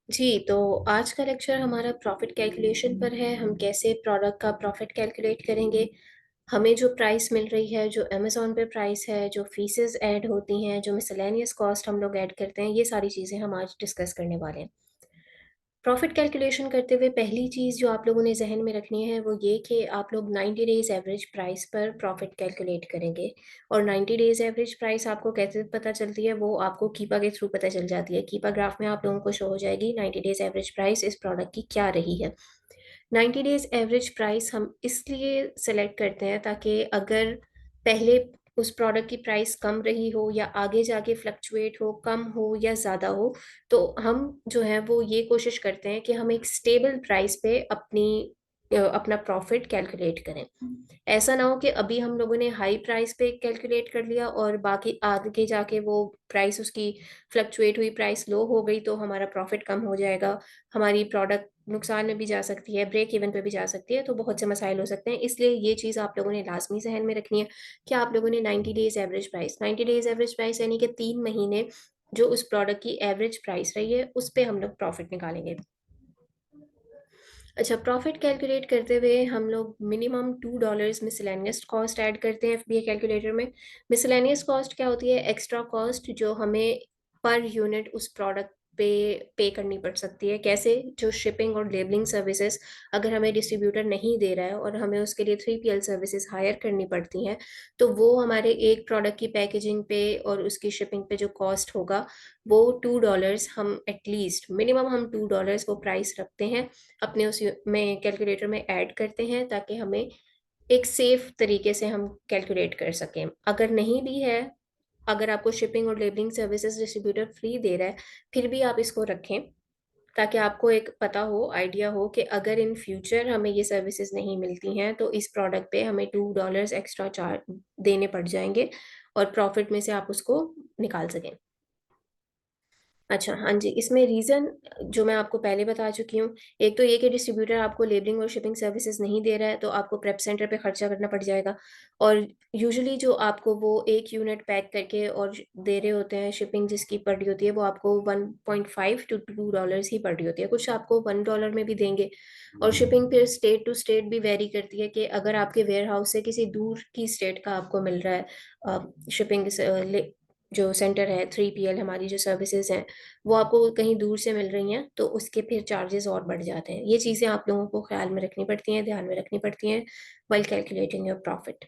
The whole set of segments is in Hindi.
जी, तो आज का लेक्चर हमारा प्रॉफिट कैलकुलेशन पर है। हम कैसे प्रोडक्ट का प्रॉफिट कैलकुलेट करेंगे। हमें जो प्राइस मिल रही है, जो अमेज़न पे प्राइस है, जो फीसेस ऐड होती हैं, जो मिसलेनियस कॉस्ट हम लोग ऐड करते हैं, ये सारी चीज़ें हम आज डिस्कस करने वाले हैं। प्रॉफिट कैलकुलेशन करते हुए पहली चीज़ जो आप लोगों ने ज़हन में रखनी है वो ये कि आप लोग 90 डेज़ एवरेज प्राइस पर प्रॉफिट कैलकुलेट करेंगे। और 90 डेज़ एवरेज प्राइस आपको कैसे पता चलती है, वो आपको कीपा के थ्रू पता चल जाती है। कीपा ग्राफ में आप लोगों को शो हो जाएगी 90 डेज़ एवरेज प्राइस इस प्रोडक्ट की क्या रही है। 90 डेज़ एवरेज प्राइस हम इसलिए सेलेक्ट करते हैं ताकि अगर पहले उस प्रोडक्ट की प्राइस कम रही हो या आगे जाके फ्लक्चुएट हो, कम हो या ज़्यादा हो, तो हम जो है वो ये कोशिश करते हैं कि हम एक स्टेबल प्राइस पे अपना प्रॉफिट कैलकुलेट करें। ऐसा ना हो कि अभी हम लोगों ने हाई प्राइस पे कैलकुलेट कर लिया और बाकी आगे जाके वो प्राइस उसकी फ्लक्चुएट हुई, प्राइस लो हो गई तो हमारा प्रॉफिट कम हो जाएगा, हमारी प्रोडक्ट नुकसान में भी जा सकती है, ब्रेक इवन पे भी जा सकती है, तो बहुत से मसाइल हो सकते हैं। इसलिए ये चीज़ आप लोगों ने लाज़मी ज़हन में रखनी है कि आप लोगों ने 90 days average price, 90 days average price यानी कि 3 महीने जो उस प्रोडक्ट की एवरेज प्राइस रही है, उस पे हम लोग प्रॉफिट निकालेंगे। अच्छा, प्रॉफिट कैलकुलेट करते हुए हम लोग मिनिमम $2 मिसलेनियस कॉस्ट ऐड करते हैं एफबीए कैलकुलेटर में। मिसलेनियस कॉस्ट क्या होती है? एक्स्ट्रा कॉस्ट जो हमें पर यूनिट उस प्रोडक्ट पे पे करनी पड़ सकती है। कैसे? जो शिपिंग और लेबलिंग सर्विसेज अगर हमें डिस्ट्रीब्यूटर नहीं दे रहा है और हमें उसके लिए 3PL सर्विसेज हायर करनी पड़ती हैं, तो वो हमारे एक प्रोडक्ट की पैकेजिंग पे और उसकी शिपिंग पे जो कॉस्ट होगा, वो $2 हम एटलीस्ट मिनिमम हम $2 वो प्राइस रखते हैं, अपने उस में कैलकुलेटर में ऐड करते हैं ताकि हमें एक सेफ तरीके से हम कैलकुलेट कर सकें। अगर नहीं भी है, अगर आपको शिपिंग और लेबलिंग सर्विसेज़ डिस्ट्रीब्यूटर फ्री दे रहा है, फिर भी आप इसको रखें ताकि आपको एक पता हो, आइडिया हो कि अगर इन फ्यूचर हमें ये सर्विसेज़ नहीं मिलती हैं, तो इस प्रोडक्ट पे हमें $2 एक्स्ट्रा चार्ज देने पड़ जाएँगे और प्रॉफिट में से आप उसको निकाल सकें। अच्छा, हाँ जी, इसमें रीज़न जो मैं आपको पहले बता चुकी हूँ, एक तो ये कि डिस्ट्रीब्यूटर आपको लेबलिंग और शिपिंग सर्विसेज़ नहीं दे रहा है, तो आपको प्रेप सेंटर पे खर्चा करना पड़ जाएगा और यूजुअली जो आपको वो 1 यूनिट पैक करके और दे रहे होते हैं, शिपिंग जिसकी पड़ रही होती है, वो आपको 1.5 टू $2 ही पड़ रही होती है, कुछ आपको $1 में भी देंगे और शिपिंग फिर स्टेट टू स्टेट भी वैरी करती है कि अगर आपके वेयरहाउस से किसी दूर की स्टेट का आपको मिल रहा है शिपिंग जो सेंटर है, 3PL हमारी जो सर्विसेज़ हैं, वो आपको कहीं दूर से मिल रही हैं, तो उसके फिर चार्जेज़ और बढ़ जाते हैं। ये चीज़ें आप लोगों को ख़्याल में रखनी पड़ती हैं, ध्यान में रखनी पड़ती हैं व्हाइल कैलकुलेटिंग योर प्रॉफिट।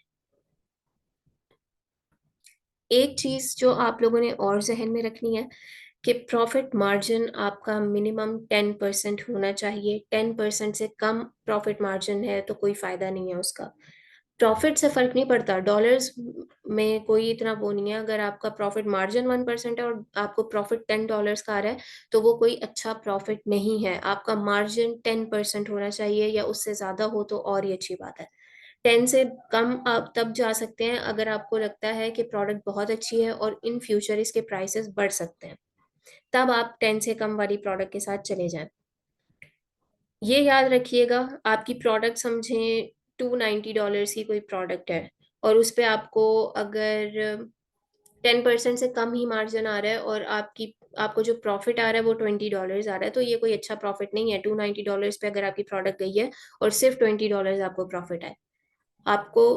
एक चीज़ जो आप लोगों ने और ज़हन में रखनी है कि प्रॉफिट मार्जिन आपका मिनिमम 10% होना चाहिए। 10% से कम प्रॉफिट मार्जिन है तो कोई फ़ायदा नहीं है उसका। प्रॉफिट से फ़र्क नहीं पड़ता, डॉलर्स में कोई इतना वो नहीं है, अगर आपका प्रॉफिट मार्जिन 1% है और आपको प्रॉफिट $10 का आ रहा है, तो वो कोई अच्छा प्रॉफिट नहीं है। आपका मार्जिन 10% होना चाहिए या उससे ज़्यादा हो तो और ही अच्छी बात है। 10 से कम आप तब जा सकते हैं अगर आपको लगता है कि प्रोडक्ट बहुत अच्छी है और इन फ्यूचर इसके प्राइसेज़ बढ़ सकते हैं। तब आप 10 से कम वाली प्रोडक्ट के साथ चले जाएँ। ये याद रखिएगा, आपकी प्रोडक्ट समझें $290 की कोई प्रोडक्ट है और उस पे आपको अगर 10% से कम ही मार्जिन आ रहा है और आपको जो प्रॉफिट आ रहा है वो $20 आ रहा है, तो ये कोई अच्छा प्रॉफिट नहीं है। $290 पे अगर आपकी प्रोडक्ट गई है और सिर्फ़ $20 आपको प्रॉफिट आए। आपको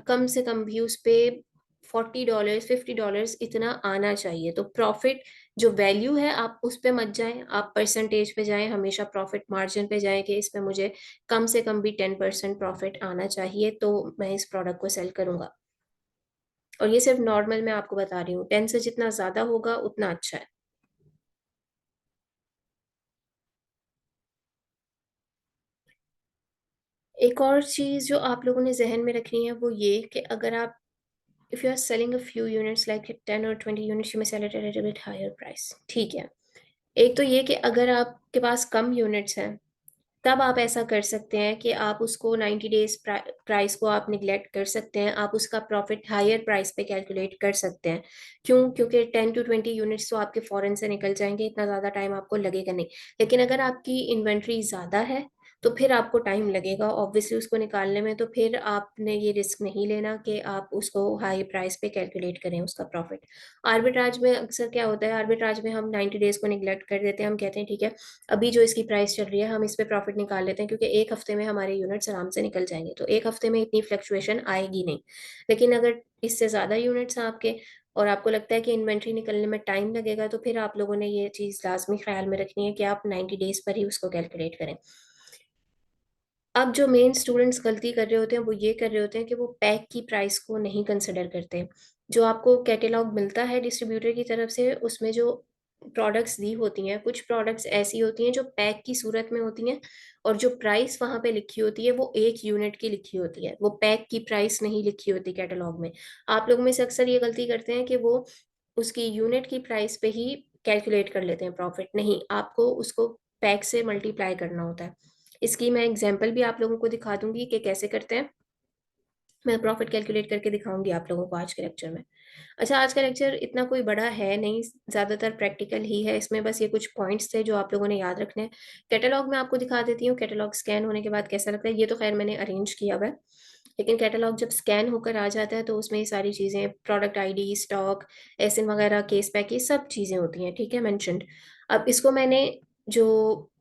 कम से कम भी उस पे $40, $50 इतना आना चाहिए। तो प्रॉफ़िट जो वैल्यू है आप उस पे मत जाएँ, आप परसेंटेज पे जाएँ, हमेशा प्रॉफ़िट मार्जिन पे जाएँ कि इसमें मुझे कम से कम भी 10% प्रॉफ़िट आना चाहिए, तो मैं इस प्रोडक्ट को सेल करूँगा। और ये सिर्फ़ नॉर्मल मैं आपको बता रही हूँ, 10 से जितना ज़्यादा होगा उतना अच्छा है। एक और चीज़ जो आप लोगों ने ज़हन में रखनी है वो ये कि अगर आप if you are selling a few units like 10 और 20 units you may sell it at a little bit higher price, ठीक है। एक तो ये कि अगर आपके पास कम यूनिट्स हैं, तब आप ऐसा कर सकते हैं कि आप उसको 90 डेज़ प्राइस को आप नेग्लेक्ट कर सकते हैं। आप उसका प्रॉफ़िट हायर प्राइस पे कैलकुलेट कर सकते हैं। क्यों? क्योंकि 10 टू 20 यूनिट्स तो आपके फ़ौरन से निकल जाएँगे, इतना ज़्यादा टाइम आपको लगेगा नहीं। लेकिन अगर आपकी इन्वेंटरी ज़्यादा है तो फिर आपको टाइम लगेगा ऑब्वियसली उसको निकालने में। तो फिर आपने ये रिस्क नहीं लेना कि आप उसको हाई प्राइस पे कैलकुलेट करें उसका प्रॉफिट। आर्बिट्राज में अक्सर क्या होता है, आर्बिट्राज में हम 90 डेज को निगलेक्ट कर देते हैं। हम कहते हैं ठीक है, अभी जो इसकी प्राइस चल रही है हम इस पे प्रॉफिट निकाल लेते हैं, क्योंकि एक हफ्ते में हमारे यूनिट्स आराम से निकल जाएंगे, तो एक हफ्ते में इतनी फ्लक्चुएशन आएगी नहीं। लेकिन अगर इससे ज़्यादा यूनिट्स हैं आपके और आपको लगता है कि इन्वेंट्री निकलने में टाइम लगेगा, तो फिर आप लोगों ने ये चीज़ लाजमी ख्याल में रखनी है कि आप 90 डेज पर ही उसको कैलकुलेट करें। अब जो मेन स्टूडेंट्स गलती कर रहे होते हैं वो ये कर रहे होते हैं कि वो पैक की प्राइस को नहीं कंसिडर करते। जो आपको कैटेलॉग मिलता है डिस्ट्रीब्यूटर की तरफ से, उसमें जो प्रोडक्ट्स दी होती हैं, कुछ प्रोडक्ट्स ऐसी होती हैं जो पैक की सूरत में होती हैं, और जो प्राइस वहाँ पे लिखी होती है वो एक यूनिट की लिखी होती है, वो पैक की प्राइस नहीं लिखी होती कैटेलॉग में। आप लोगों में से अक्सर ये गलती करते हैं कि वो उसकी यूनिट की प्राइस पे ही कैलकुलेट कर लेते हैं प्रॉफिट। नहीं, आपको उसको पैक से मल्टीप्लाई करना होता है। इसकी मैं एग्जांपल भी आप लोगों को दिखा दूंगी कि कैसे करते हैं। मैं प्रॉफिट कैलकुलेट करके दिखाऊंगी आप लोगों को आज के लेक्चर में। अच्छा, आज का लेक्चर इतना कोई बड़ा है नहीं, ज़्यादातर प्रैक्टिकल ही है। इसमें बस ये कुछ पॉइंट्स थे जो आप लोगों ने याद रखने हैं। कैटलॉग में आपको दिखा देती हूँ, कैटलॉग स्कैन होने के बाद कैसा लगता है। ये तो खैर मैंने अरेंज किया हुआ है, लेकिन कैटलॉग जब स्कैन होकर आ जाता है तो उसमें ये सारी चीज़ें, प्रोडक्ट आईडी, स्टॉक, एसिन वगैरह, केस पैक, ये सब चीज़ें होती हैं, ठीक है, मेंशनड। अब इसको मैंने जो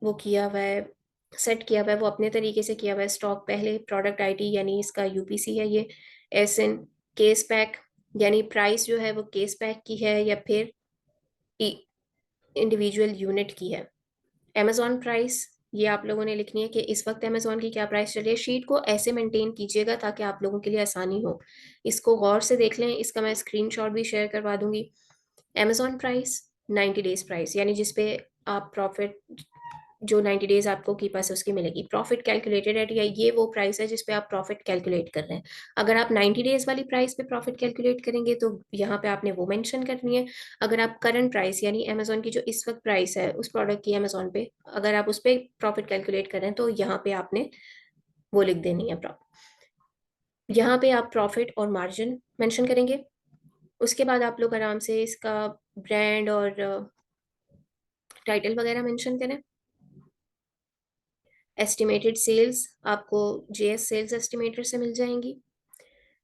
वो किया हुआ है, सेट किया हुआ है, वो अपने तरीके से किया हुआ है। स्टॉक पहले, प्रोडक्ट आईडी यानी इसका यूपीसी है ये, एसिन, केस पैक यानी प्राइस जो है वो केस पैक की है या फिर इंडिविजुअल यूनिट की है। अमेजॉन प्राइस, ये आप लोगों ने लिखनी है कि इस वक्त अमेजॉन की क्या प्राइस चल रही है। शीट को ऐसे मेंटेन कीजिएगा ताकि आप लोगों के लिए आसानी हो। इसको गौर से देख लें, इसका मैं स्क्रीनशॉट भी शेयर करवा दूंगी। अमेजॉन प्राइस, 90 डेज प्राइस यानी जिसपे आप प्रॉफिट, जो 90 डेज आपको की पास उसकी मिलेगी। प्रॉफिट कैलकुलेटेड एट, या ये वो प्राइस है जिस पे आप प्रॉफिट कैलकुलेट कर रहे हैं। अगर आप 90 डेज वाली प्राइस पे प्रॉफिट कैलकुलेट करेंगे तो यहाँ पे आपने वो मेंशन करनी है। अगर आप करंट प्राइस यानी अमेजोन की जो इस वक्त प्राइस है उस प्रोडक्ट की अमेजोन पे, अगर आप उस पर प्रॉफिट कैलकुलेट कर रहे हैं तो यहाँ पे आपने वो लिख देनी है यहाँ पे आप प्रॉफिट और मार्जिन मेंशन करेंगे। उसके बाद आप लोग आराम से इसका ब्रांड और टाइटल वगैरह मेंशन करें। एस्टिमेटेड सेल्स आपको जेएस सेल्स एस्टिमेटर से मिल जाएंगी।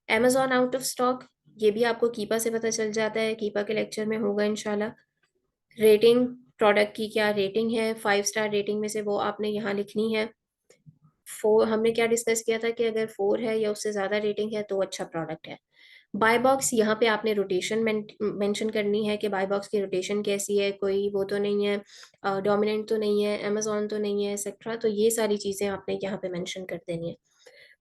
amazon आउट ऑफ स्टॉक, ये भी आपको कीपा से पता चल जाता है, कीपा के लेक्चर में होगा इंशाल्लाह। रेटिंग, प्रोडक्ट की क्या रेटिंग है, 5 स्टार रेटिंग में से वो आपने यहाँ लिखनी है। फोर, हमने क्या डिस्कस किया था कि अगर 4 है या उससे ज़्यादा रेटिंग है तो अच्छा प्रोडक्ट है। बाय बॉक्स, यहाँ पे आपने रोटेशन मेंशन करनी है कि बाय बॉक्स की रोटेशन कैसी है, कोई वो तो नहीं है, डोमिनेंट तो नहीं है, अमेजोन तो नहीं है, एक्सेट्रा। तो ये सारी चीज़ें आपने यहाँ पे मेंशन कर देनी है।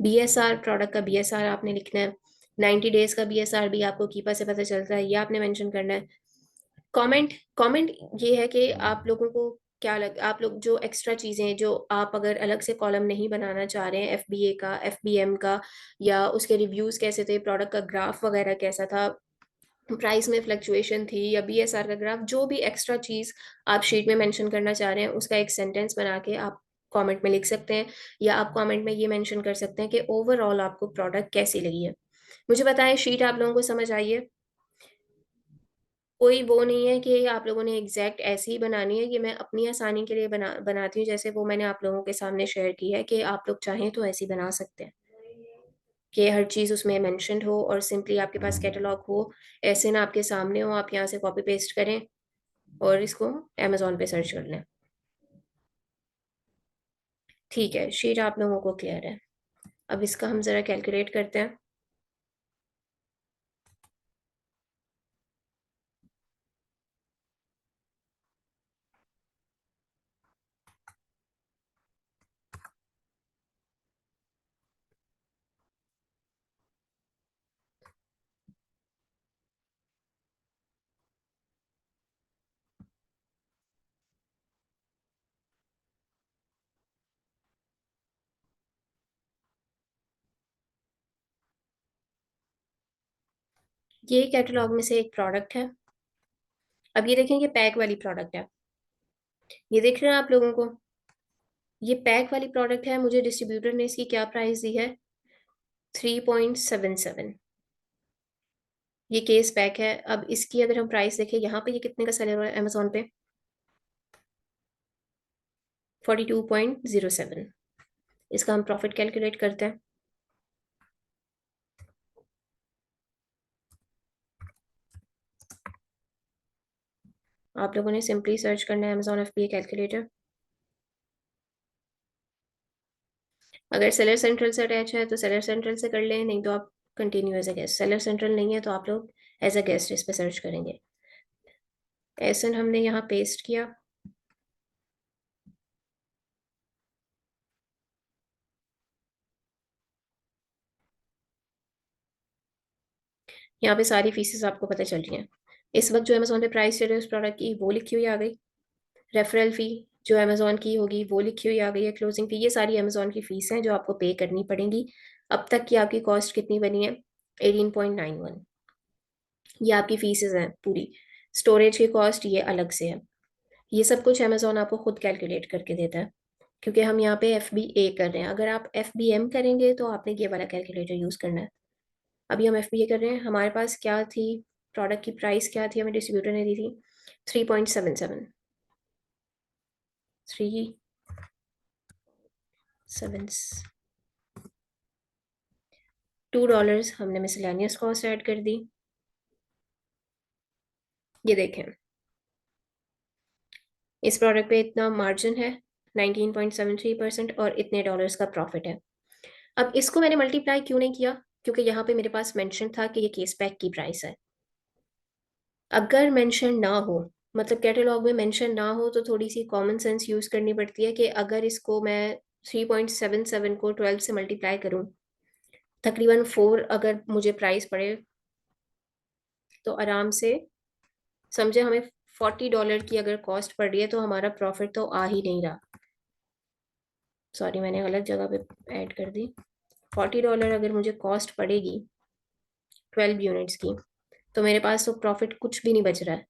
बीएसआर, प्रोडक्ट का बीएसआर आपने लिखना है। 90 डेज का बीएसआर भी आपको कीपा से पता चलता है, ये आपने मेंशन करना है। कमेंट, कमेंट ये है कि आप लोगों को क्या लग, आप लोग जो एक्स्ट्रा चीज़ें जो आप अगर अलग से कॉलम नहीं बनाना चाह रहे हैं, एफबीए का, एफबीएम का, या उसके रिव्यूज़ कैसे थे, प्रोडक्ट का ग्राफ वगैरह कैसा था, प्राइस में फ्लक्चुएशन थी, या बीएसआर का ग्राफ, जो भी एक्स्ट्रा चीज़ आप शीट में मेंशन करना चाह रहे हैं उसका एक सेंटेंस बना के आप कमेंट में लिख सकते हैं। या आप कमेंट में ये मेंशन कर सकते हैं कि ओवरऑल आपको प्रोडक्ट कैसी लगी है। मुझे बताएं, शीट आप लोगों को समझ आई है? कोई वो नहीं है कि आप लोगों ने एग्जैक्ट ऐसे ही बनानी है, ये मैं अपनी आसानी के लिए बनाती हूँ, जैसे वो मैंने आप लोगों के सामने शेयर की है कि आप लोग चाहें तो ऐसी बना सकते हैं कि हर चीज़ उसमें मेंशन्ड हो और सिंपली आपके पास कैटलॉग हो, ऐसे ना आपके सामने हो, आप यहाँ से कॉपी पेस्ट करें और इसको अमेजोन पे सर्च कर लें। ठीक है, शीट आप लोगों को क्लियर है। अब इसका हम ज़रा कैलकुलेट करते हैं। ये कैटलॉग में से एक प्रोडक्ट है। अब ये देखें, ये पैक वाली प्रोडक्ट है, ये देख रहे हैं आप लोगों को, ये पैक वाली प्रोडक्ट है। मुझे डिस्ट्रीब्यूटर ने इसकी क्या प्राइस दी है, 3.77। ये केस पैक है। अब इसकी अगर हम प्राइस देखें, यहाँ पे ये कितने का सेल हो रहा है अमेजोन पे, 42.07। इसका हम प्रॉफिट कैलकुलेट करते हैं। आप लोगों ने सिंपली सर्च करना है Amazon FBA कैलकुलेटर। अगर सेलर सेंट्रल से अटैच है तो सेलर सेंट्रल से कर लें, नहीं तो आप continue as a guest. Seller central नहीं है तो आप लोग एज अ गेस्ट इस पे सर्च करेंगे। एसन हमने यहाँ पेस्ट किया। यहाँ पे सारी फीसेस आपको पता चल रही हैं। इस वक्त जो अमेजोन पे प्राइस चल रही है उस प्रोडक्ट की वो लिखी हुई आ गई। रेफरल फी जो अमेजोन की होगी वो लिखी हुई आ गई है। क्लोजिंग फी, ये सारी अमेजोन की फीस हैं जो आपको पे करनी पड़ेंगी। अब तक की आपकी कॉस्ट कितनी बनी है? 18.91। ये आपकी फीसेस हैं पूरी। स्टोरेज की कॉस्ट ये अलग से है। ये सब कुछ अमेजोन आपको खुद कैलकुलेट करके देता है, क्योंकि हम यहाँ पे FBA कर रहे हैं। अगर आप FBM करेंगे तो आपने ये वाला कैलकुलेटर यूज करना है। अभी हम FBA कर रहे हैं। हमारे पास क्या थी, प्रोडक्ट की प्राइस क्या थी, हमें डिस्ट्रीब्यूटर ने दी थी 3.77। 2 डॉलर्स हमने मिसलेनियस कॉस्ट ऐड कर दी। ये देखें, इस प्रोडक्ट पे इतना मार्जिन है 19.73% और इतने डॉलर्स का प्रॉफिट है। अब इसको मैंने मल्टीप्लाई क्यों नहीं किया? क्योंकि यहाँ पे मेरे पास मेंशन था कि ये केस पैक की प्राइस है। अगर मेंशन ना हो, मतलब कैटलॉग में मेंशन ना हो, तो थोड़ी सी कॉमन सेंस यूज करनी पड़ती है कि अगर इसको मैं 3.77 को 12 से मल्टीप्लाई करूं, तकरीबन 4 अगर मुझे प्राइस पड़े, तो आराम से समझे हमें $40 की अगर कॉस्ट पड़ रही है तो हमारा प्रॉफिट तो आ ही नहीं रहा। सॉरी, मैंने गलत जगह पे ऐड कर दी। $40 अगर मुझे कॉस्ट पड़ेगी 12 यूनिट्स की, तो मेरे पास तो प्रॉफिट कुछ भी नहीं बच रहा है।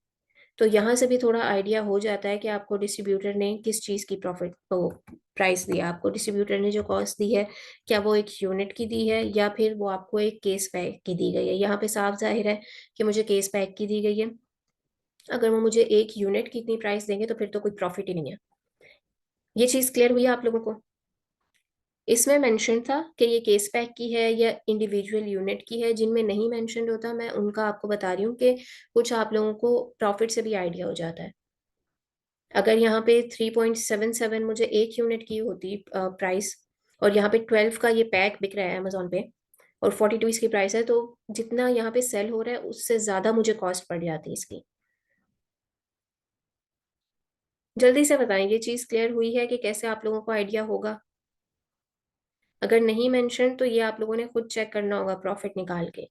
तो यहाँ से भी थोड़ा आइडिया हो जाता है कि आपको डिस्ट्रीब्यूटर ने किस चीज़ की प्रॉफिट वो प्राइस दिया। आपको डिस्ट्रीब्यूटर ने जो कॉस्ट दी है, क्या वो एक यूनिट की दी है या फिर वो आपको एक केस पैक की दी गई है? यहाँ पे साफ जाहिर है कि मुझे केस पैक की दी गई है। अगर वो मुझे एक यूनिट की इतनी प्राइस देंगे तो फिर तो कोई प्रॉफिट ही नहीं है। ये चीज़ क्लियर हुई है आप लोगों को? इसमें मेंशन था कि ये केस पैक की है या इंडिविजुअल यूनिट की है। जिनमें नहीं मेंशन होता मैं उनका आपको बता रही हूँ कि कुछ आप लोगों को प्रॉफिट से भी आइडिया हो जाता है। अगर यहाँ पे 3.77 मुझे एक यूनिट की होती प्राइस, और यहाँ पे 12 का ये पैक बिक रहा है अमेजोन पे, और 42 इसकी प्राइस है, तो जितना यहाँ पे सेल हो रहा है उससे ज्यादा मुझे कॉस्ट पड़ जाती है इसकी। जल्दी से बताएं, ये चीज क्लियर हुई है कि कैसे आप लोगों को आइडिया होगा? अगर नहीं मेंशन तो ये आप लोगों ने खुद चेक करना होगा प्रॉफिट निकाल के।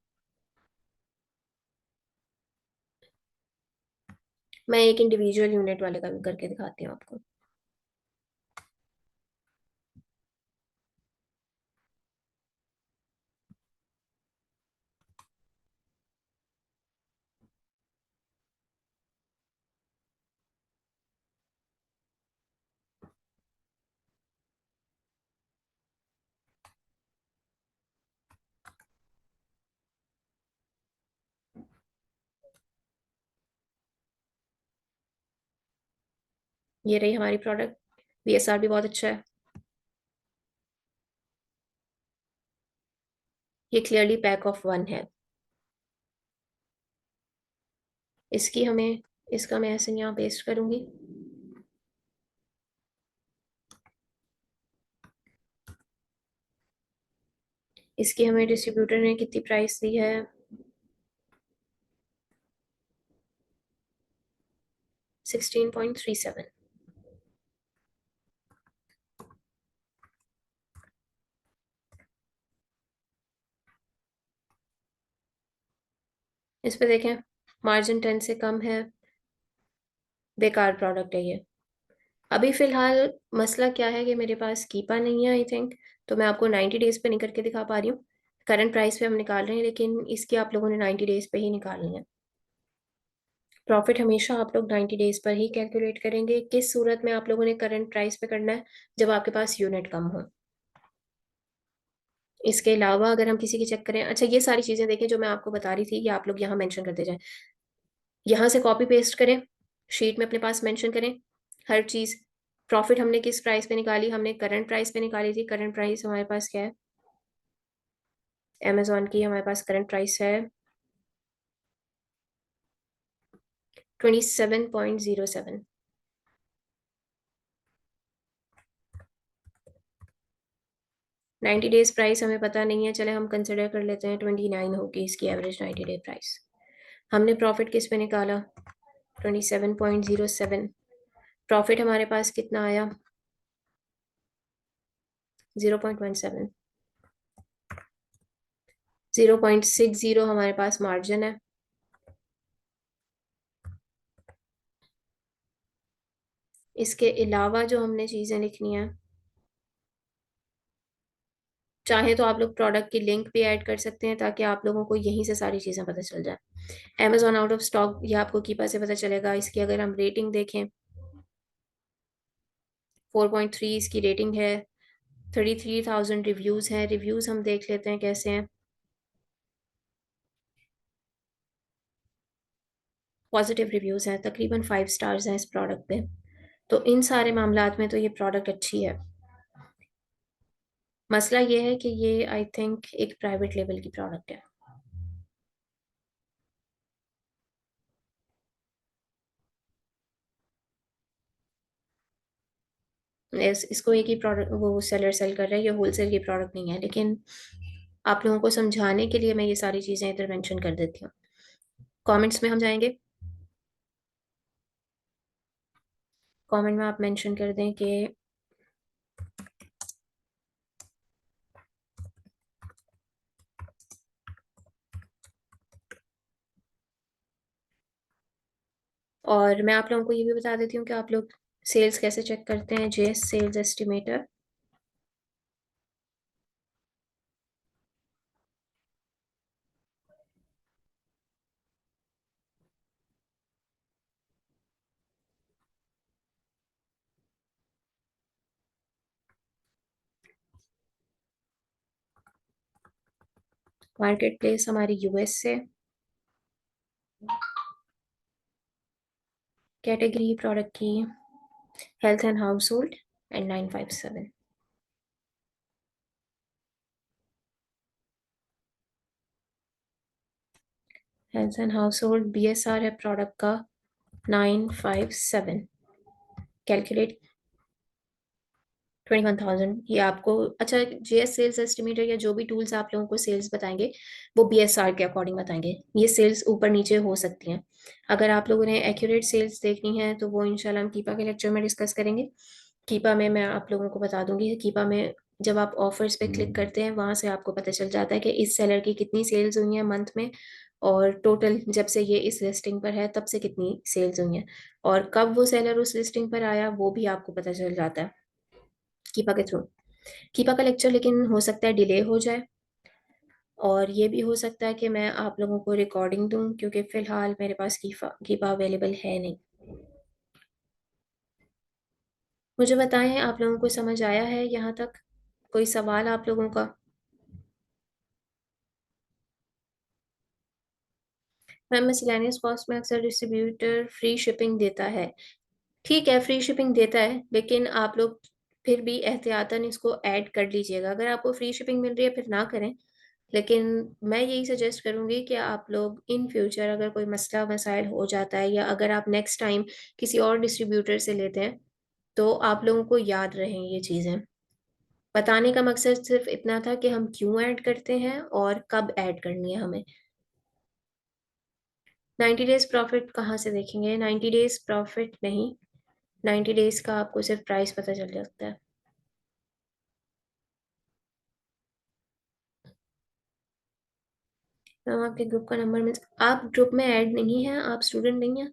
मैं एक इंडिविजुअल यूनिट वाले का भी करके दिखाती हूँ आपको। ये रही हमारी प्रोडक्ट। VSR भी बहुत अच्छा है। ये क्लियरली पैक ऑफ 1 है। इसकी हमें, इसका मैं ऐसे यहाँ पेस्ट करूंगी। इसकी हमें डिस्ट्रीब्यूटर ने कितनी प्राइस दी है? 16.37। इस पे देखें, मार्जिन 10 से कम है। बेकार प्रोडक्ट है ये। अभी फिलहाल मसला क्या है कि मेरे पास कीपा नहीं है आई थिंक, तो मैं आपको 90 डेज पे नहीं करके दिखा पा रही हूँ। करंट प्राइस पे हम निकाल रहे हैं, लेकिन इसकी आप लोगों ने 90 डेज पे ही निकालनी है। प्रॉफिट हमेशा आप लोग 90 डेज पर ही कैलकुलेट करेंगे। किस सूरत में आप लोगों ने करंट प्राइस पे करना है? जब आपके पास यूनिट कम हो। इसके अलावा अगर हम किसी की चेक करें, अच्छा ये सारी चीजें देखें जो मैं आपको बता रही थी, ये आप लोग यहाँ मेंशन करते जाएं। यहाँ से कॉपी पेस्ट करें, शीट में अपने पास मेंशन करें हर चीज। प्रॉफिट हमने किस प्राइस पे निकाली? हमने करंट प्राइस पे निकाली थी। करंट प्राइस हमारे पास क्या है? अमेजोन की हमारे पास करंट प्राइस है 27.07। 90 डेज प्राइस हमें पता नहीं है, चले हम कंसिडर कर लेते हैं 29 होगी इसकी एवरेज 90 डे प्राइस। हमने प्रॉफिट किस पे निकाला? 27.07। प्रॉफिट हमारे पास कितना आया? 0.17। 0.60 हमारे पास मार्जिन है। इसके अलावा जो हमने चीज़ें लिखनी है, चाहे तो आप लोग प्रोडक्ट की लिंक भी ऐड कर सकते हैं ताकि आप लोगों को यहीं से सारी चीज़ें पता चल जाए। अमेजोन आउट ऑफ स्टॉक, ये आपको कीपा से पता चलेगा। इसकी अगर हम रेटिंग देखें, 4.3 इसकी रेटिंग है। 33,000 रिव्यूज़ हैं। रिव्यूज़ हम देख लेते हैं कैसे हैं। पॉजिटिव रिव्यूज़ हैं, तकरीबन 5 स्टार्स हैं इस प्रोडक्ट पे। तो इन सारे मामलात में तो ये प्रोडक्ट अच्छी है। मसला ये है कि ये आई थिंक एक प्राइवेट लेवल की प्रोडक्ट है। इसको एक ही प्रोडक्ट वो सेलर सेल कर रहा है, ये होलसेल की प्रोडक्ट नहीं है। लेकिन आप लोगों को समझाने के लिए मैं ये सारी चीज़ें इधर मेंशन कर देती हूँ। कमेंट्स में हम जाएंगे। कमेंट में आप मेंशन कर दें कि और मैं आप लोगों को ये भी बता देती हूँ कि आप लोग सेल्स कैसे चेक करते हैं। JS sales estimator. Market place हमारी यूएस से। कैटेगरी प्रोडक्ट की health and household and 957। Health and household BSR है प्रोडक्ट का 957। कैलकुलेट 21,000। ये आपको अच्छा, जेएस सेल्स एस्टिमेटर या जो भी टूल्स आप लोगों को सेल्स बताएंगे वो बीएसआर के अकॉर्डिंग बताएंगे। ये सेल्स ऊपर नीचे हो सकती हैं। अगर आप लोगों ने एक्यूरेट सेल्स देखनी है तो वो इंशाल्लाह हम कीपा के लेक्चर में डिस्कस करेंगे। कीपा में मैं आप लोगों को बता दूंगी। कीपा में जब आप ऑफर्स पे क्लिक करते हैं वहां से आपको पता चल जाता है कि इस सेलर की कितनी सेल्स हुई हैं मंथ में, और टोटल जब से ये इस लिस्टिंग पर है तब से कितनी सेल्स हुई हैं, और कब वो सेलर उस लिस्टिंग पर आया वो भी आपको पता चल जाता है कीपा के थ्रू। कीपा का लेक्चर लेकिन हो सकता है डिले हो जाए, और ये भी हो सकता है कि मैं आप लोगों को रिकॉर्डिंग दूं, क्योंकि फ़िलहाल मेरे पास कीपा अवेलेबल है नहीं। मुझे बताएं आप लोगों को समझ आया है यहाँ तक? कोई सवाल आप लोगों का? मैम, मिसलेनियस कॉस्ट में अक्सर डिस्ट्रीब्यूटर फ्री शिपिंग देता है। ठीक है, फ्री शिपिंग देता है, लेकिन आप लोग फिर भी एहतियातन इसको ऐड कर लीजिएगा। अगर आपको फ्री शिपिंग मिल रही है फिर ना करें, लेकिन मैं यही सजेस्ट करूंगी कि आप लोग इन फ्यूचर अगर कोई मसला मसाइल हो जाता है या अगर आप नेक्स्ट टाइम किसी और डिस्ट्रीब्यूटर से लेते हैं तो आप लोगों को याद रहें ये चीज़ें। बताने का मकसद सिर्फ इतना था कि हम क्यों ऐड करते हैं और कब ऐड करनी है हमें। 90 डेज प्रॉफिट कहाँ से देखेंगे? 90 डेज प्रॉफिट नहीं, 90 डेज का आपको सिर्फ प्राइस पता चल सकता है। मैम, आपके ग्रुप का नंबर मिल, आप ग्रुप में ऐड नहीं हैं, आप स्टूडेंट नहीं हैं।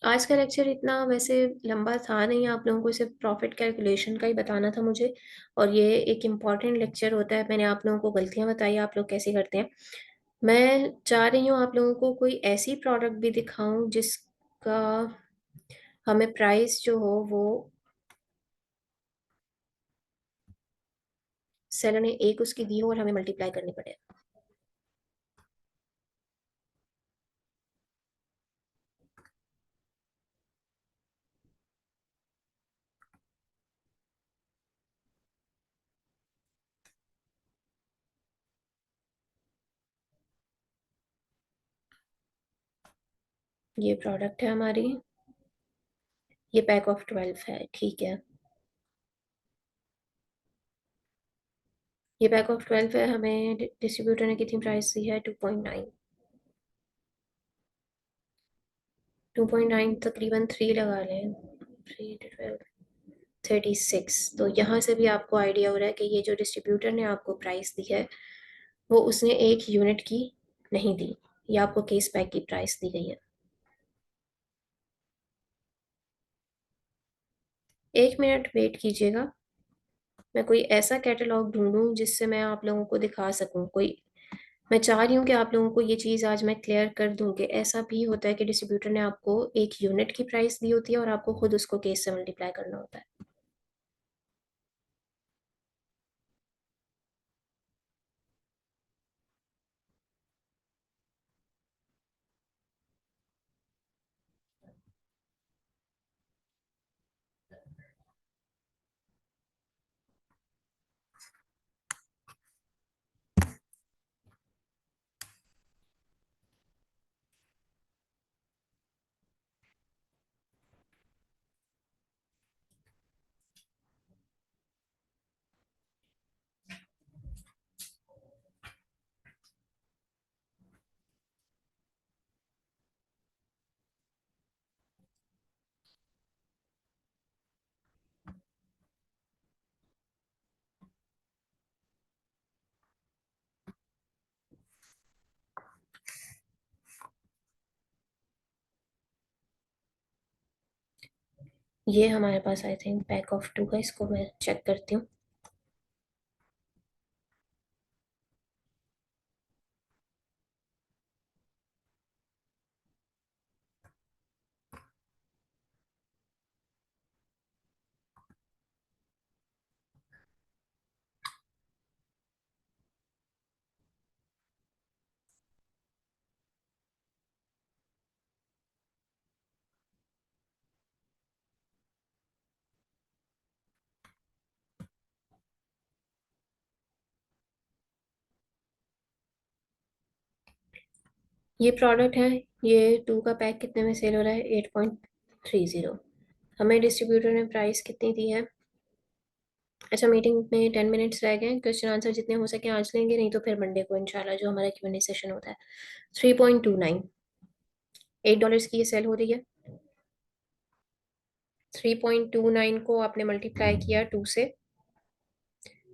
आज का लेक्चर इतना वैसे लंबा था नहीं, आप लोगों को सिर्फ प्रॉफिट कैलकुलेशन का ही बताना था मुझे, और ये एक इम्पॉर्टेंट लेक्चर होता है। मैंने आप लोगों को गलतियां बताई, आप लोग कैसे करते हैं। मैं चाह रही हूँ आप लोगों को कोई ऐसी प्रोडक्ट भी दिखाऊं जिसका हमें प्राइस जो हो वो सेलर ने एक उसकी दी हो और हमें मल्टीप्लाई करनी पड़े। ये प्रोडक्ट है हमारी। ये पैक ऑफ 12 है, ठीक है। ये पैक ऑफ 12 है, हमें डिस्ट्रीब्यूटर ने कितनी प्राइस दी है? 2.9। 2.9 तकरीबन 3 लगा लें। 3 12 36। तो यहाँ से भी आपको आइडिया हो रहा है कि ये जो डिस्ट्रीब्यूटर ने आपको प्राइस दी है वो उसने एक यूनिट की नहीं दी, ये आपको केस पैक की प्राइस दी गई है। 1 मिनट वेट कीजिएगा, मैं कोई ऐसा कैटलॉग ढूंढूं जिससे मैं आप लोगों को दिखा सकूं कोई। मैं चाह रही हूँ कि आप लोगों को ये चीज़ आज मैं क्लियर कर दूं कि ऐसा भी होता है कि डिस्ट्रीब्यूटर ने आपको एक यूनिट की प्राइस दी होती है और आपको खुद उसको केस से मल्टीप्लाई करना होता है। ये हमारे पास आई थिंक पैक ऑफ 2 का, इसको मैं चेक करती हूँ। ये प्रोडक्ट है, ये 2 का पैक कितने में सेल हो रहा है? 8.30। हमें डिस्ट्रीब्यूटर ने प्राइस कितनी दी है? अच्छा, मीटिंग में 10 मिनट्स रह गए, क्वेश्चन आंसर जितने हो सके आज लेंगे, नहीं तो फिर मंडे को इंशाल्लाह जो हमारा Q&A सेशन होता है। 3.29। $8 की ये सेल हो रही है। 3.29 को आपने मल्टीप्लाई किया 2 से,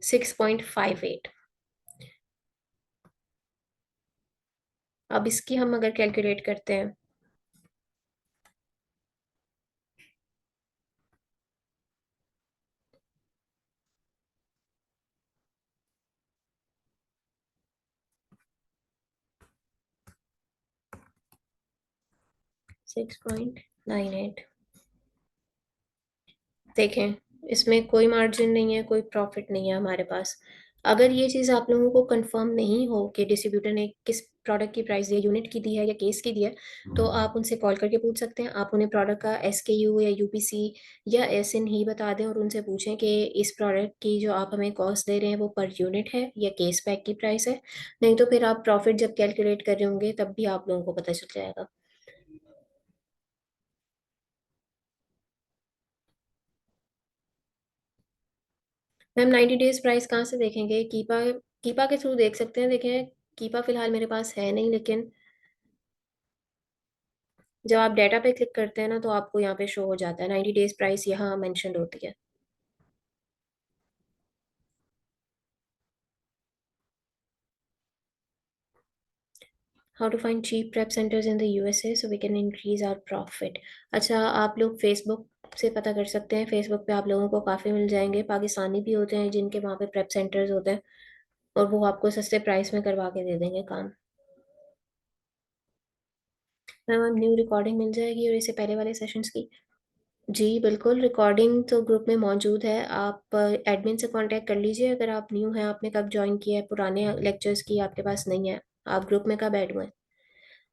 6.58। अब इसकी हम अगर कैलकुलेट करते हैं, 6.98। देखें, इसमें कोई मार्जिन नहीं है, कोई प्रॉफिट नहीं है हमारे पास। अगर ये चीज़ आप लोगों को कंफर्म नहीं हो कि डिस्ट्रीब्यूटर ने किस प्रोडक्ट की प्राइस दी है, यूनिट की दी है या केस की दी है, तो आप उनसे कॉल करके पूछ सकते हैं। आप उन्हें प्रोडक्ट का SKU या UPC या एसिन ही बता दें और उनसे पूछें कि इस प्रोडक्ट की जो आप हमें कॉस्ट दे रहे हैं वो पर यूनिट है या केस पैक की प्राइस है। नहीं तो फिर आप प्रॉफिट जब कैलकुलेट कर रहे होंगे तब भी आप लोगों को पता चल जाएगा। मैम 90 डेज प्राइस कहाँ से देखेंगे? कीपा, कीपा के थ्रू देख सकते हैं। देखें, कीपा फिलहाल मेरे पास है नहीं, लेकिन जब आप डाटा पे क्लिक करते हैं ना तो आपको यहाँ पे शो हो जाता है 90 डेज प्राइस, यहाँ मेंशन होती है। How to find cheap prep centres in the USA so we can increase our profit. अच्छा, आप लोग फेसबुक से पता कर सकते हैं। फेसबुक पे आप लोगों को काफ़ी मिल जाएंगे, पाकिस्तानी भी होते हैं जिनके वहाँ पे प्रेप सेंटर्स होते हैं और वो आपको सस्ते प्राइस में करवा के दे देंगे काम। मैम अब न्यू रिकॉर्डिंग मिल जाएगी और इससे पहले वाले सेशंस की। जी बिल्कुल, रिकॉर्डिंग तो ग्रुप में मौजूद है। आप एडमिन से कांटेक्ट कर लीजिए अगर आप न्यू हैं, आपने कब ज्वाइन किया है, पुराने लेक्चर्स की आपके पास नहीं है, आप ग्रुप में कब ऐड हुए हैं।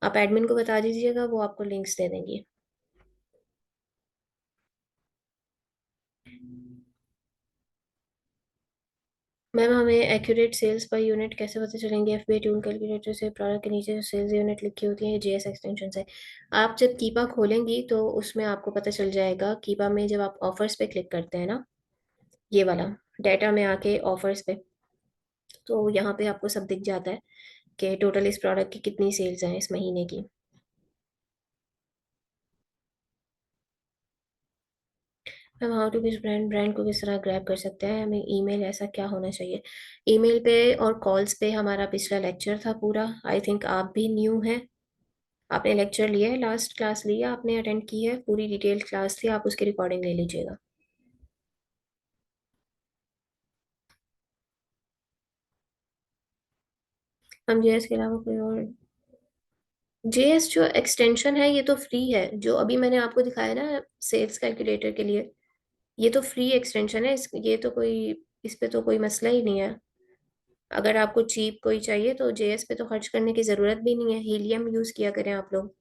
आप एडमिन को बता दीजिएगा, वो आपको लिंक्स दे देंगी। मैम हमें एक्यूरेट सेल्स पर यूनिट कैसे पता चलेंगे? एफबीआई टूल कैलकुलेटर से प्रोडक्ट के नीचे जो सेल्स यूनिट लिखी होती है, ये जेएस एक्सटेंशन से। आप जब कीपा खोलेंगी तो उसमें आपको पता चल जाएगा। कीपा में जब आप ऑफर्स पे क्लिक करते हैं ना, ये वाला डाटा में आके ऑफर्स पे, तो यहाँ पे आपको सब दिख जाता है कि टोटल इस प्रोडक्ट की कितनी सेल्स हैं इस महीने की। हम हाउ टू किस ब्रांड ब्रांड को किस तरह ग्रैब कर सकते हैं? हमें ईमेल ऐसा क्या होना चाहिए? ईमेल पे और कॉल्स पे हमारा पिछला लेक्चर था पूरा। आई थिंक आप भी न्यू हैं। आपने लेक्चर लिया है, लास्ट क्लास लिया आपने, अटेंड की है, पूरी डिटेल क्लास थी, आप उसकी रिकॉर्डिंग ले लीजिएगा। हम जेएस के अलावा कोई और? जेएस जो एक्सटेंशन है ये तो फ्री है, जो अभी मैंने आपको दिखाया ना सेल्स कैलकुलेटर के लिए, ये तो फ्री एक्सटेंशन है। ये तो कोई, इस पे तो कोई मसला ही नहीं है। अगर आपको चीप कोई चाहिए तो जेएस पे तो खर्च करने की ज़रूरत भी नहीं है, हीलियम यूज़ किया करें आप लोग।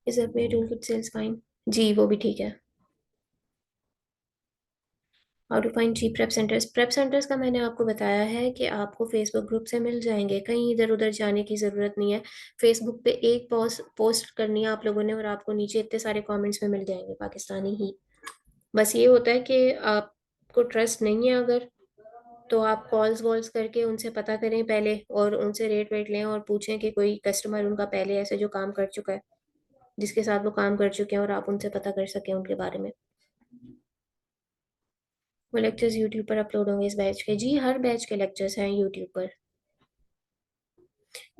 इस पे टूल किट सेल्स फाइन। जी वो भी ठीक है। How to find cheap prep centres? Prep centres का मैंने आपको बताया है कि आपको फेसबुक ग्रुप से मिल जाएंगे, कहीं इधर उधर जाने की ज़रूरत नहीं है। फेसबुक पे एक पोस्ट पोस्ट करनी है आप लोगों ने और आपको नीचे इतने सारे कमेंट्स में मिल जाएंगे पाकिस्तानी ही। बस ये होता है कि आपको ट्रस्ट नहीं है अगर, तो आप कॉल्स वॉल्स करके उनसे पता करें पहले और उनसे रेट वेट लें और पूछें कि कोई कस्टमर उनका पहले ऐसे जो काम कर चुका है, जिसके साथ वो काम कर चुके हैं, और आप उनसे पता कर सकें उनके बारे में। वो लेक्चर्स यूट्यूब पर अपलोड होंगे इस बैच के? जी हर बैच के लेक्चर्स हैं यूट्यूब पर।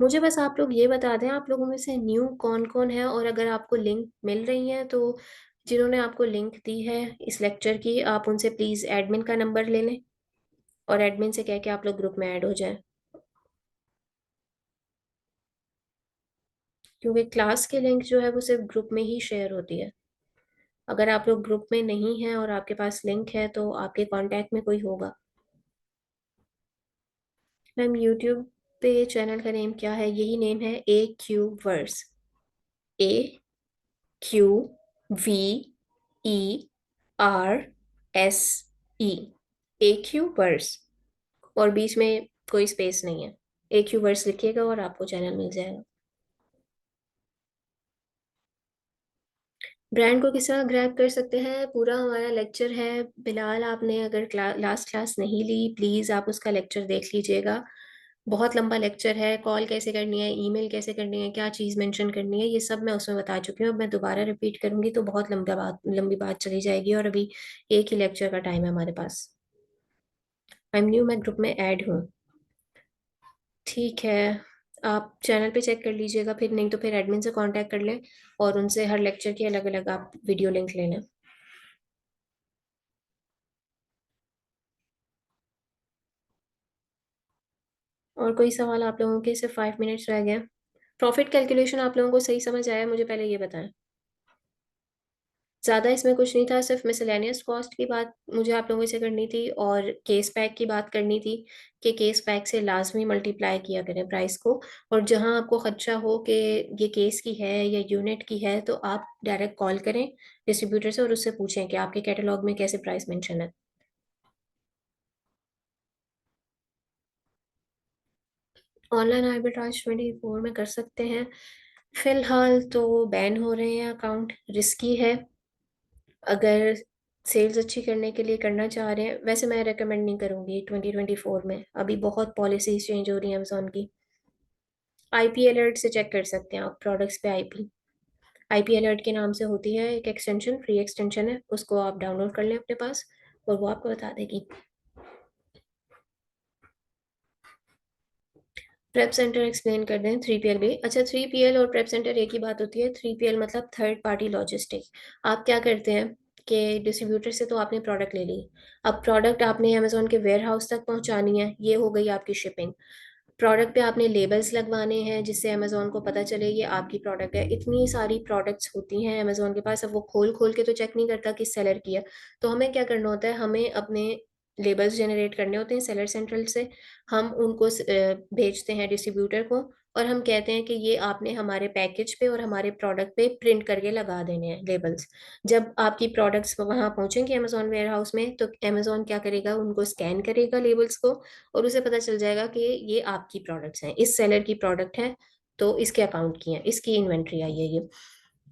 मुझे बस आप लोग ये बता दें आप लोगों में से न्यू कौन कौन है, और अगर आपको लिंक मिल रही है तो जिन्होंने आपको लिंक दी है इस लेक्चर की, आप उनसे प्लीज़ एडमिन का नंबर ले लें और एडमिन से कह के आप लोग ग्रुप में ऐड हो जाएं। क्योंकि क्लास के लिंक जो है वो सिर्फ ग्रुप में ही शेयर होती है। अगर आप लोग ग्रुप में नहीं हैं और आपके पास लिंक है तो आपके कांटेक्ट में कोई होगा। मैम यूट्यूब पे चैनल का नेम क्या है? यही नेम है, A Q verse. A Q V E R S E, A Q verse. और बीच में कोई स्पेस नहीं है। ए क्यू वर्स लिखिएगा और आपको चैनल मिल जाएगा। ब्रांड को किस तरह ग्रैब कर सकते हैं? पूरा हमारा लेक्चर है बिलाल, आपने अगर लास्ट क्लास नहीं ली प्लीज़ आप उसका लेक्चर देख लीजिएगा। बहुत लंबा लेक्चर है, कॉल कैसे करनी है, ईमेल कैसे करनी है, क्या चीज़ मेंशन करनी है, ये सब मैं उसमें बता चुकी हूँ। अब मैं दोबारा रिपीट करूंगी तो बहुत लंबी बात चली जाएगी, और अभी एक ही लेक्चर का टाइम है हमारे पास। आई एम न्यू, मैं ग्रुप में ऐड हूँ। ठीक है, आप चैनल पे चेक कर लीजिएगा, फिर नहीं तो फिर एडमिन से कांटेक्ट कर लें और उनसे हर लेक्चर की अलग अलग आप वीडियो लिंक ले लें। और कोई सवाल आप लोगों के? सिर्फ 5 मिनट्स रह गए। प्रॉफिट कैलकुलेशन आप लोगों को सही समझ आया? मुझे पहले ये बताएं। ज़्यादा इसमें कुछ नहीं था, सिर्फ मिसलेनियस कॉस्ट की बात मुझे आप लोगों से करनी थी और केस पैक की बात करनी थी कि केस पैक से लाजमी मल्टीप्लाई किया करें प्राइस को। और जहां आपको खदशा हो कि ये केस की है या यूनिट की है तो आप डायरेक्ट कॉल करें डिस्ट्रीब्यूटर से और उससे पूछें कि आपके कैटलॉग में कैसे प्राइस मेंशन है। ऑनलाइन आर्बिट्राज 24 में कर सकते हैं। फिलहाल तो बैन हो रहे हैं अकाउंट, रिस्की है। अगर सेल्स अच्छी करने के लिए करना चाह रहे हैं, वैसे मैं रेकमेंड नहीं करूंगी 2024 में, अभी बहुत पॉलिसीज चेंज हो रही हैं अमेजोन की। आईपी अलर्ट से चेक कर सकते हैं आप प्रोडक्ट्स पे। आईपी आईपी अलर्ट के नाम से होती है एक एक्सटेंशन, फ्री एक्सटेंशन है, उसको आप डाउनलोड कर लें अपने पास और वो आपको बता देगी। प्रेप सेंटर एक्सप्लेन कर दें, 3PL भी अच्छा। 3PL और प्रेप सेंटर एक ही बात होती है। 3PL मतलब थर्ड पार्टी लॉजिस्टिक। आप क्या करते हैं कि डिस्ट्रीब्यूटर से तो आपने प्रोडक्ट ले ली, अब प्रोडक्ट आपने अमेजोन के वेयर हाउस तक पहुंचानी है, ये हो गई आपकी शिपिंग। प्रोडक्ट पे आपने लेबल्स लगवाने हैं जिससे अमेजोन को पता चले ये आपकी प्रोडक्ट है। इतनी सारी प्रोडक्ट्स होती हैं अमेजोन के पास, अब वो खोल खोल के तो चेक नहीं करता किस सेलर की है। तो हमें क्या करना होता है, हमें अपने लेबल्स जनरेट करने होते हैं सेलर सेंट्रल से। हम उनको भेजते हैं डिस्ट्रीब्यूटर को और हम कहते हैं कि ये आपने हमारे पैकेज पे और हमारे प्रोडक्ट पे प्रिंट करके लगा देने हैं लेबल्स। जब आपकी प्रोडक्ट्स वहां पहुंचेंगे अमेजोन वेयर हाउस में, तो अमेजोन क्या करेगा, उनको स्कैन करेगा लेबल्स को, और उसे पता चल जाएगा कि ये आपकी प्रोडक्ट्स हैं, इस सेलर की प्रोडक्ट है, तो इसके अकाउंट की है, इसकी इन्वेंट्री आई है ये।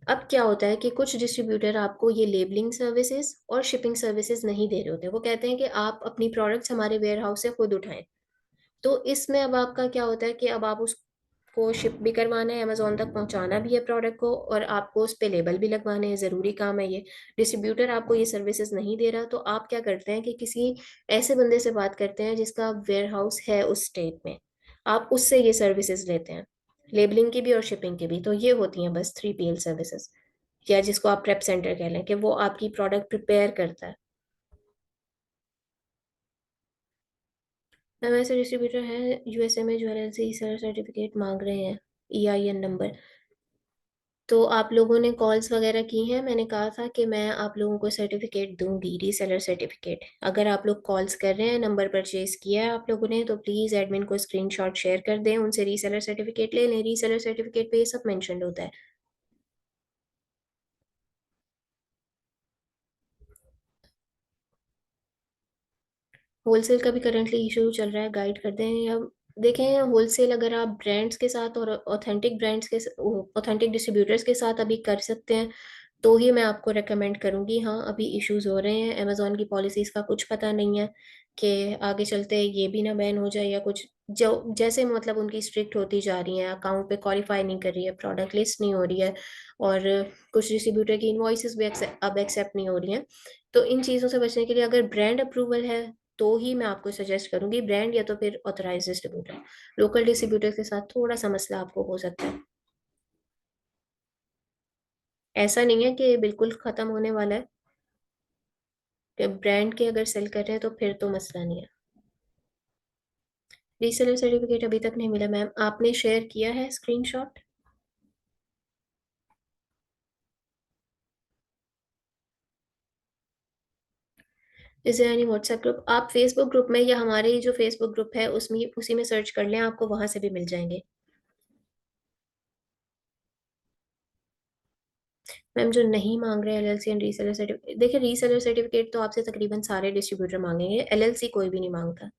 अब क्या होता है कि कुछ डिस्ट्रीब्यूटर आपको ये लेबलिंग सर्विसेज और शिपिंग सर्विसेज नहीं दे रहे होते, वो कहते हैं कि आप अपनी प्रोडक्ट्स हमारे वेयर हाउस से खुद उठाएं। तो इसमें अब आपका क्या होता है कि अब आप उसको शिप भी करवाना है, अमेजोन तक पहुंचाना भी है प्रोडक्ट को, और आपको उस पे लेबल भी लगवाने हैं, ज़रूरी काम है ये। डिस्ट्रीब्यूटर आपको ये सर्विसेज नहीं दे रहा, तो आप क्या करते हैं कि किसी ऐसे बंदे से बात करते हैं जिसका वेयर हाउस है उस स्टेट में, आप उससे ये सर्विसेज लेते हैं, लेबलिंग की भी और शिपिंग की भी। तो ये होती हैं बस 3PL सर्विसेज, या जिसको आप प्रेप सेंटर कह लें, कि वो आपकी प्रोडक्ट प्रिपेयर करता है। मैम ऐसे डिस्ट्रीब्यूटर हैं यूएसए में जो एलएलसी सर सर्टिफिकेट मांग रहे हैं, ईआईएन नंबर। तो आप लोगों ने कॉल्स वगैरह की हैं, मैंने कहा था कि मैं आप लोगों को सर्टिफिकेट दूंगी, रीसेलर सर्टिफिकेट। अगर आप लोग कॉल्स कर रहे हैं, नंबर परचेज किया है आप लोगों ने, तो प्लीज़ एडमिन को स्क्रीनशॉट शेयर कर दें, उनसे रीसेलर सर्टिफिकेट ले लें। रीसेलर सर्टिफिकेट पे ये सब मेंशन होता है। होलसेल का भी करंटली इशू चल रहा है, गाइड करते हैं या देखें। होलसेल अगर आप ब्रांड्स के साथ और ऑथेंटिक ब्रांड्स के, ऑथेंटिक डिस्ट्रीब्यूटर्स के साथ अभी कर सकते हैं, तो ही मैं आपको रेकमेंड करूंगी। हाँ, अभी इश्यूज हो रहे हैं, अमेजोन की पॉलिसीज का कुछ पता नहीं है कि आगे चलते ये भी ना बैन हो जाए या कुछ। जो जैसे मतलब उनकी स्ट्रिक्ट होती जा रही है, अकाउंट पे क्वालिफाई नहीं कर रही है, प्रोडक्ट लिस्ट नहीं हो रही है, और कुछ डिस्ट्रीब्यूटर की इनवॉइसेस भी अब एक्सेप्ट नहीं हो रही हैं। तो इन चीज़ों से बचने के लिए अगर ब्रांड अप्रूवल है, तो ही मैं आपको सजेस्ट करूंगी ब्रांड, या तो फिर ऑथराइज डिस्ट्रीब्यूटर। लोकल डिस्ट्रीब्यूटर के साथ थोड़ा सा मसला आपको हो सकता है। ऐसा नहीं है कि बिल्कुल खत्म होने वाला है, कि ब्रांड के अगर सेल कर रहे हैं तो फिर तो मसला नहीं है। रीसेलर सर्टिफिकेट अभी तक नहीं मिला मैम, आपने शेयर किया है screenshot? Is there any WhatsApp group? आप फेसबुक ग्रुप में, या हमारे जो फेसबुक ग्रुप है उसमें, उसी में सर्च कर लें, आपको वहां से भी मिल जाएंगे। मैम जो नहीं मांग रहे एलएलसी एंड रीसेलर सर्टिफिकेट, देखिए रीसेलर सर्टिफिकेट तो आपसे तकरीबन सारे डिस्ट्रीब्यूटर मांगेंगे, एलएलसी कोई भी नहीं मांगता।